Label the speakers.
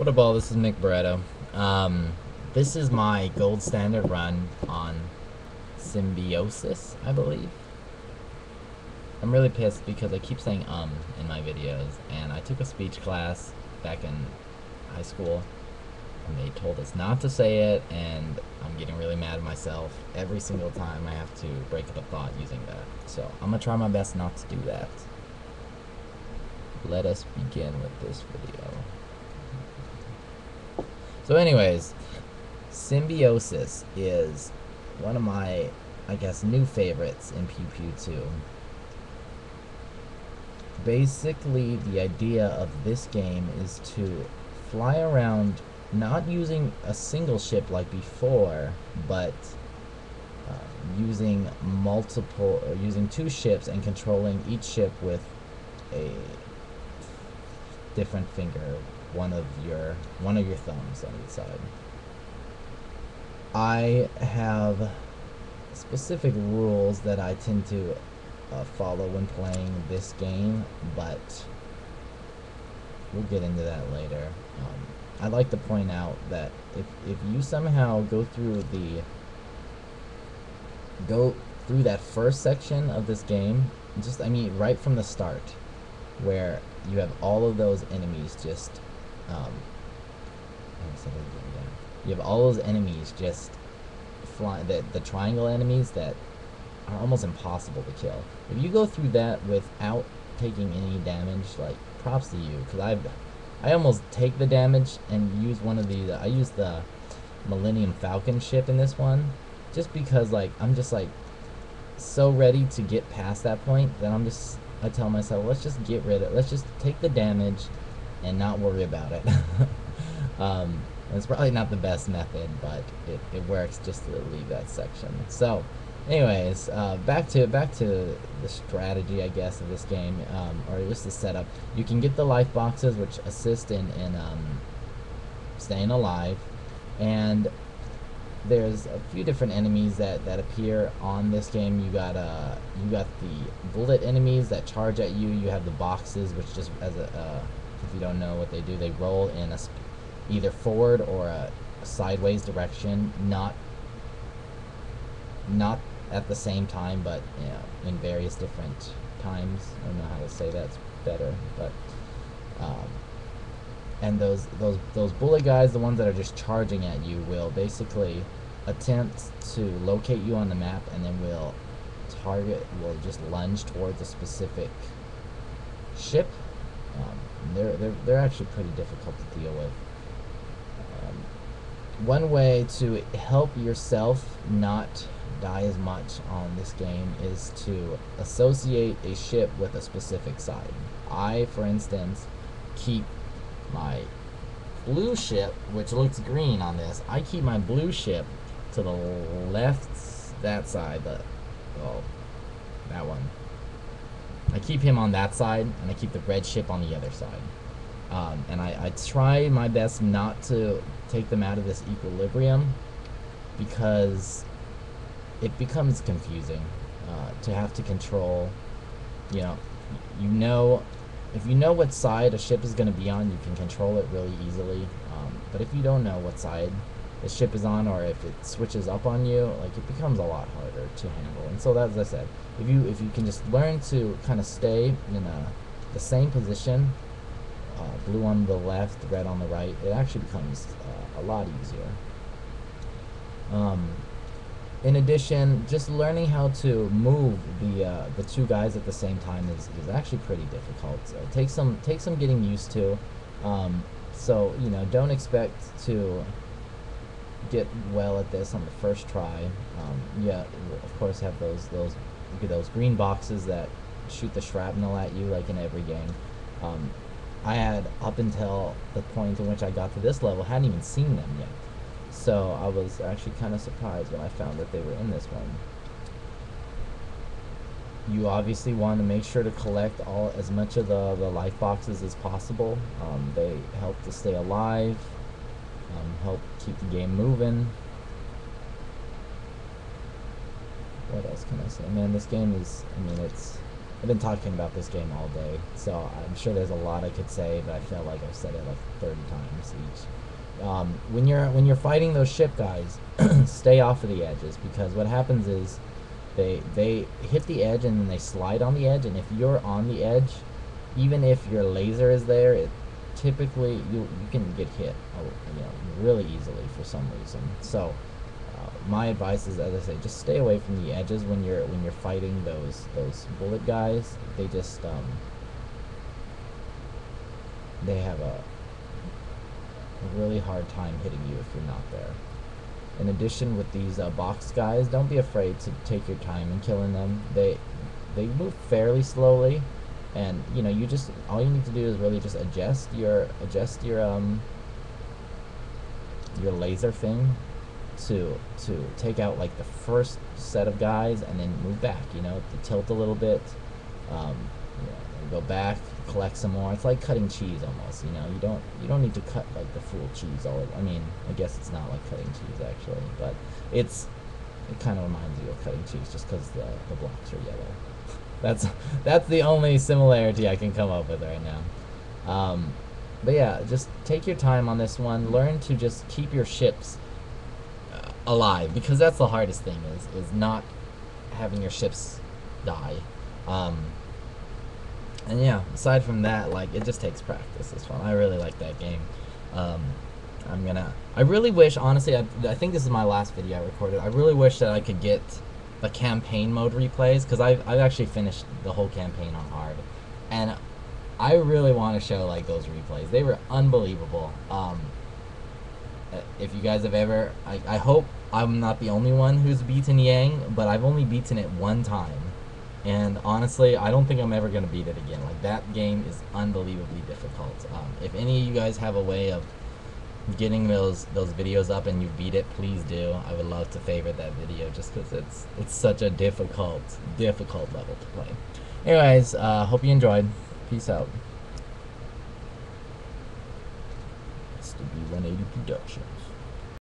Speaker 1: What up, all? This is Nick Barretto. This is my gold standard run on Symbiosis, I believe. I'm really pissed because I keep saying in my videos, and I took a speech class back in high school, and they told us not to say it, and I'm getting really mad at myself every single time I have to break up a thought using that. So I'm gonna try my best not to do that. Let us begin with this video. So anyways, Symbiosis is one of my, I guess, new favorites in Pew Pew 2. Basically, the idea of this game is to fly around not using a single ship like before, but using using two ships and controlling each ship with a different finger, one of your thumbs on each side. I have specific rules that I tend to follow when playing this game, but we'll get into that later. I'd like to point out that if you somehow go through that first section of this game, right from the start, where you have all of those enemies just you have all those enemies just flying, the triangle enemies that are almost impossible to kill. If you go through that without taking any damage, like, props to you, because I almost take the damage and use one of these. I use the Millennium Falcon ship in this one, just because, like, I'm just like so ready to get past that point that I tell myself, let's just let's just take the damage and not worry about it. It's probably not the best method, but it works just to leave that section. So anyways, back to the strategy, I guess, of this game, or just the setup. You can get the life boxes, which assist in staying alive, and there's a few different enemies that appear on this game. You got the bullet enemies that charge at you. You have the boxes, which just if you don't know what they do, they roll in either forward or a sideways direction, not at the same time, but in various different times. I don't know how to say that's better, but and those bullet guys, the ones that are just charging at you, will basically attempt to locate you on the map, and then will just lunge towards a specific ship. They're actually pretty difficult to deal with. One way to help yourself not die as much on this game is to associate a ship with a specific side. I, for instance, keep my blue ship, which looks green on this, I keep my blue ship to the left, that side, that one. I keep him on that side, and I keep the red ship on the other side. And I try my best not to take them out of this equilibrium, because it becomes confusing to have to control. If you know what side a ship is going to be on, you can control it really easily. But if you don't know what side the ship is on, or if it switches up on you, like, it becomes a lot harder to handle. And so, as I said, if you can just learn to kind of stay in the same position, blue on the left, red on the right, it actually becomes a lot easier. In addition, just learning how to move the two guys at the same time is actually pretty difficult. So it takes some getting used to. So don't expect to get well at this on the first try. Yeah, of course, have those green boxes that shoot the shrapnel at you, like in every game. I had, up until the point in which I got to this level, hadn't even seen them yet. So I was actually kind of surprised when I found that they were in this one. You obviously want to make sure to collect as much of the life boxes as possible. They help to stay alive, help keep the game moving. What else can I say? Man, this game is, I've been talking about this game all day, so I'm sure there's a lot I could say, but I feel like I've said it like 30 times each. When you're fighting those ship guys, stay off of the edges, because what happens is they hit the edge and then they slide on the edge, and if you're on the edge, even if your laser is there, typically you can get hit, really easily for some reason. So my advice is, as I say, just stay away from the edges when you're fighting those bullet guys. They just they have a really hard time hitting you if you're not there. In addition, with these box guys, don't be afraid to take your time in killing them. They move fairly slowly, and you just, all you need to do is really just adjust your laser thing to take out like the first set of guys, and then move back. To tilt a little bit, and go back, collect some more. It's like cutting cheese almost. You don't need to cut like the full cheese all. I mean, I guess it's not like cutting cheese actually, but it kind of reminds you of cutting cheese just because the blocks are yellow. That's the only similarity I can come up with right now. But yeah, just take your time on this one. Learn to just keep your ships alive, because that's the hardest thing, is not having your ships die. And yeah, aside from that, like, it just takes practice. It's fun. I really like that game. I really wish, honestly, I think this is my last video I recorded. I really wish that I could get the campaign mode replays, because I've actually finished the whole campaign on hard, and I really want to show like those replays. They were unbelievable. If you guys have ever, I hope I'm not the only one who's beaten Yang, but I've only beaten it one time, and honestly, I don't think I'm ever gonna beat it again. Like, that game is unbelievably difficult. If any of you guys have a way of getting those videos up and you beat it, please do. I would love to favorite that video, just because it's such a difficult level to play. Anyways, hope you enjoyed. Peace out. It's the B180 Productions.